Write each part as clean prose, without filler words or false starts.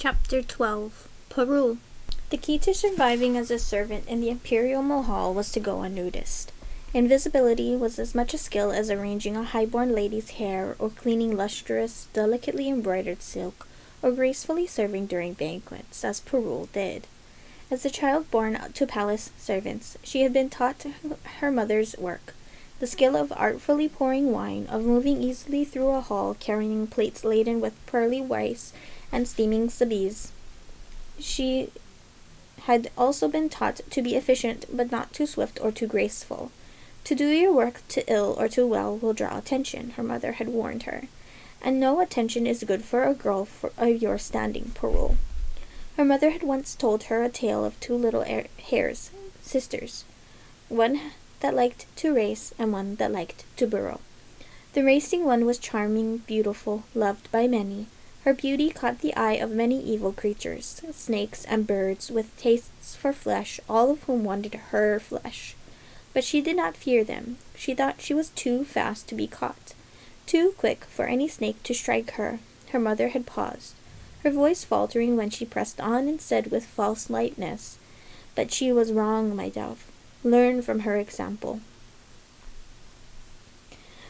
Chapter 12 Perul. The key to surviving as a servant in the Imperial Mahal was to go unnoticed. Invisibility was as much a skill as arranging a highborn lady's hair, or cleaning lustrous, delicately embroidered silk, or gracefully serving during banquets, as Perul did. As a child born to palace servants, she had been taught her mother's work, the skill of artfully pouring wine, of moving easily through a hall carrying plates laden with pearly rice and steaming sabis. She had also been taught to be efficient, but not too swift or too graceful. To do your work too ill or too well will draw attention, her mother had warned her, and no attention is good for a girl of your standing, Perul. Her mother had once told her a tale of two little hares, sisters, one that liked to race and one that liked to burrow. The racing one was charming, beautiful, loved by many. Her beauty caught the eye of many evil creatures, snakes and birds with tastes for flesh, all of whom wanted her flesh. But she did not fear them. She thought she was too fast to be caught, too quick for any snake to strike her. Her mother had paused, her voice faltering when she pressed on and said with false lightness, "But she was wrong, my dove. Learn from her example."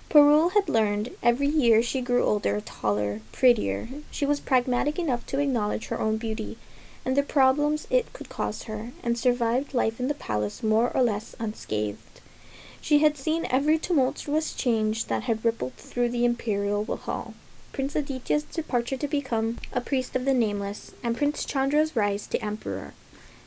Perul had learned. Every year she grew older, taller, prettier. She was pragmatic enough to acknowledge her own beauty and the problems it could cause her, and survived life in the palace more or less unscathed. She had seen every tumultuous change that had rippled through the imperial hall. Prince Aditya's departure to become a priest of the Nameless, and Prince Chandra's rise to emperor.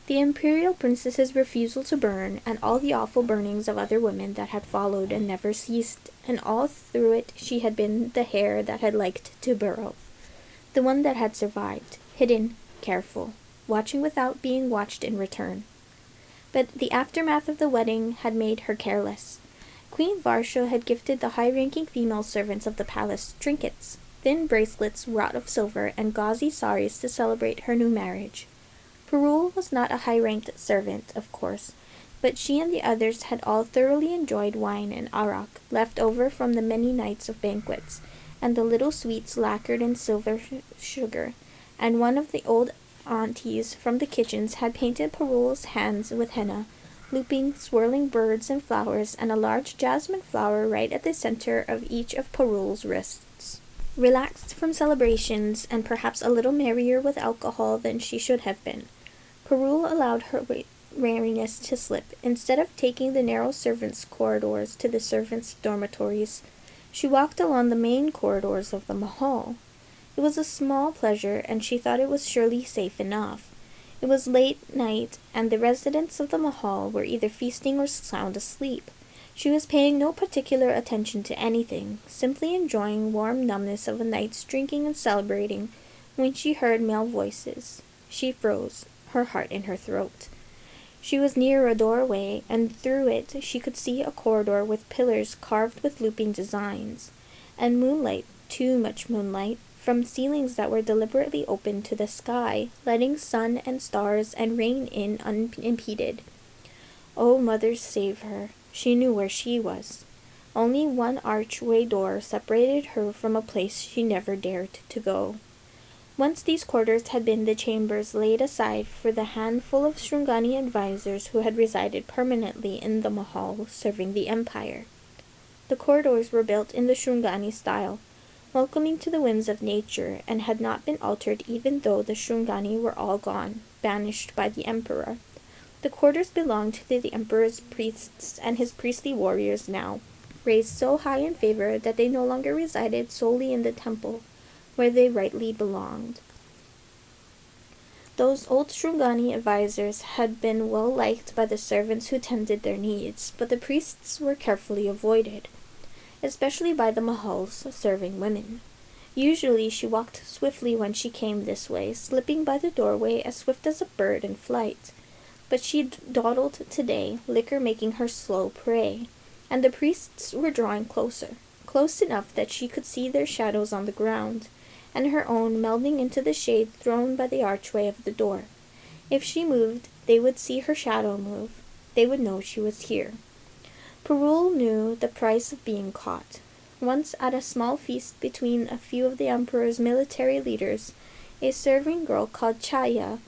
The imperial princess's refusal to burn, and all the awful burnings of other women that had followed and never ceased, and all through it she had been the hare that had liked to burrow, the one that had survived, hidden, careful, watching without being watched in return. But the aftermath of the wedding had made her careless. Queen Varsha had gifted the high-ranking female servants of the palace trinkets, thin bracelets wrought of silver, and gauzy saris to celebrate her new marriage. Perul was not a high-ranked servant, of course, but she and the others had all thoroughly enjoyed wine and arak, left over from the many nights of banquets, and the little sweets lacquered in silver sugar, and one of the old aunties from the kitchens had painted Perul's hands with henna, looping, swirling birds and flowers, and a large jasmine flower right at the center of each of Perul's wrists. Relaxed from celebrations, and perhaps a little merrier with alcohol than she should have been, Perul allowed her wariness to slip. Instead of taking the narrow servants' corridors to the servants' dormitories, she walked along the main corridors of the Mahal. It was a small pleasure, and she thought it was surely safe enough. It was late night, and the residents of the Mahal were either feasting or sound asleep. She was paying no particular attention to anything, simply enjoying warm numbness of a night's drinking and celebrating, when she heard male voices. She froze, her heart in her throat. She was near a doorway, and through it she could see a corridor with pillars carved with looping designs, and moonlight, too much moonlight, from ceilings that were deliberately open to the sky, letting sun and stars and rain in unimpeded. Oh, mother, save her. She knew where she was. Only one archway door separated her from a place she never dared to go. Once these quarters had been the chambers laid aside for the handful of Shrungani advisors who had resided permanently in the Mahal, serving the empire. The corridors were built in the Shrungani style, welcoming to the whims of nature, and had not been altered even though the Shrungani were all gone, banished by the emperor. The quarters belonged to the emperor's priests and his priestly warriors now, raised so high in favor that they no longer resided solely in the temple, where they rightly belonged. Those old Shrungani advisors had been well liked by the servants who tended their needs, but the priests were carefully avoided, especially by the Mahal's serving women. Usually she walked swiftly when she came this way, slipping by the doorway as swift as a bird in flight. But she dawdled today, liquor making her slow prey, and the priests were drawing closer, close enough that she could see their shadows on the ground, and her own melding into the shade thrown by the archway of the door. If she moved, they would see her shadow move. They would know she was here. Perul knew the price of being caught. Once at a small feast between a few of the emperor's military leaders, A serving girl called Chaya,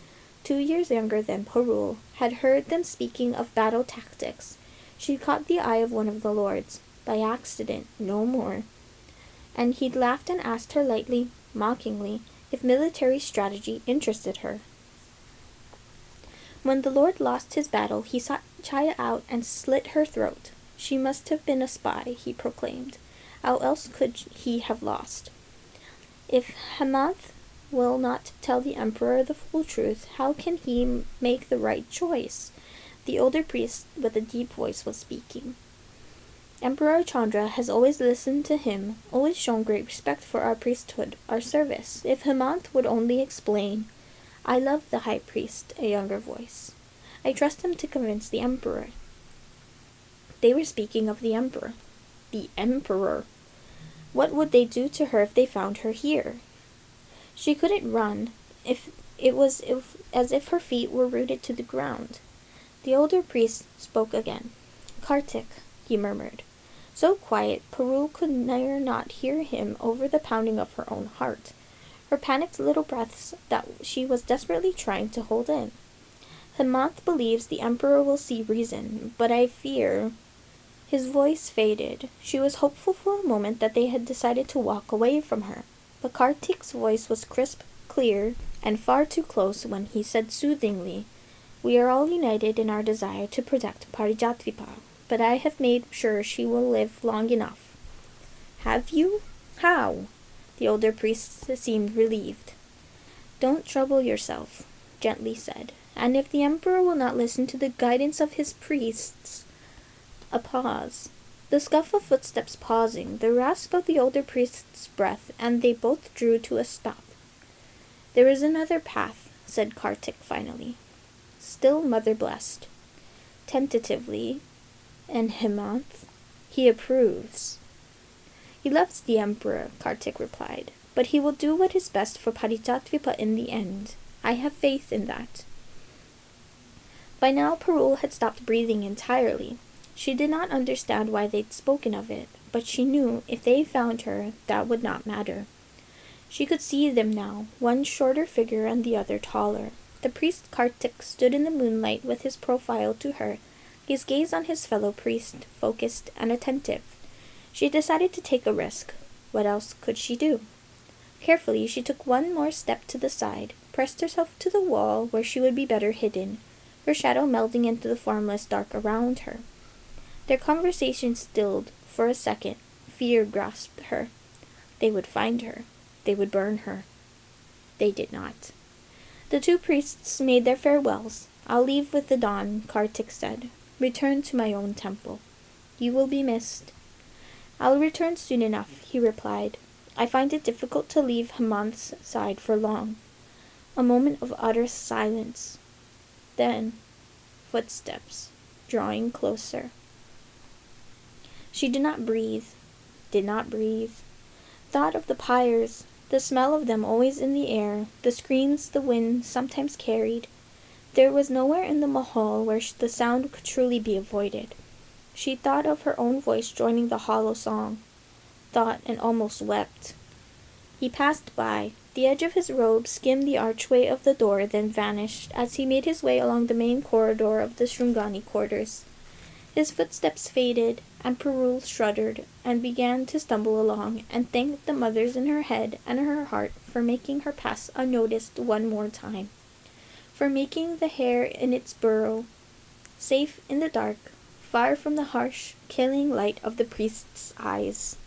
2 years younger than Parul, had heard them speaking of battle tactics. She caught the eye of one of the lords, by accident, no more, and he'd laughed and asked her lightly, mockingly, if military strategy interested her. When the lord lost his battle, he sought Chaya out and slit her throat. She must have been a spy, he proclaimed. How else could he have lost? If Hemath will not tell the emperor the full truth, how can he make the right choice? The older priest with a deep voice was speaking. Emperor Chandra has always listened to him, always shown great respect for our priesthood, our service. If Hemant would only explain. I love the high priest, a younger voice. I trust him to convince the emperor. They were speaking of the emperor. The emperor. What would they do to her if they found her here? She couldn't run. As if her feet were rooted to the ground. The older priest spoke again. Kartik, he murmured. So quiet, Parul could near not hear him over the pounding of her own heart, her panicked little breaths that she was desperately trying to hold in. Hemant believes the emperor will see reason, but I fear... His voice faded. She was hopeful for a moment that they had decided to walk away from her, but Kartik's voice was crisp, clear, and far too close when he said soothingly, We are all united in our desire to protect Parijatvipa, but I have made sure she will live long enough. Have you? How? The older priest seemed relieved. Don't trouble yourself, gently said, and if the emperor will not listen to the guidance of his priests... A pause. The scuff of footsteps pausing, the rasp of the older priest's breath, and they both drew to a stop. There is another path, said Kartik finally. Still mother-blessed. Tentatively, and Hemant, he approves. He loves the emperor, Kartik replied, but he will do what is best for Parijatvipa in the end. I have faith in that. By now Parul had stopped breathing entirely. She did not understand why they'd spoken of it, but she knew if they found her, that would not matter. She could see them now, one shorter figure and the other taller. The priest Kartik stood in the moonlight with his profile to her, his gaze on his fellow priest, focused and attentive. She decided to take a risk. What else could she do? Carefully, she took one more step to the side, pressed herself to the wall where she would be better hidden, her shadow melding into the formless dark around her. Their conversation stilled for a second. Fear grasped her. They would find her. They would burn her. They did not. The two priests made their farewells. I'll leave with the dawn, Kartik said. Return to my own temple. You will be missed. I'll return soon enough, he replied. I find it difficult to leave Hemant's side for long. A moment of utter silence. Then, footsteps, drawing closer. She did not breathe. Thought of the pyres, the smell of them always in the air, the screams the wind sometimes carried. There was nowhere in the mahal where the sound could truly be avoided. She thought of her own voice joining the hollow song. Thought and almost wept. He passed by. The edge of his robe skimmed the archway of the door, then vanished as he made his way along the main corridor of the Shrungani quarters. His footsteps faded, and Parul shuddered and began to stumble along, and thanked the mothers in her head and her heart for making her pass unnoticed one more time, for making the hare in its burrow, safe in the dark, far from the harsh, killing light of the priest's eyes.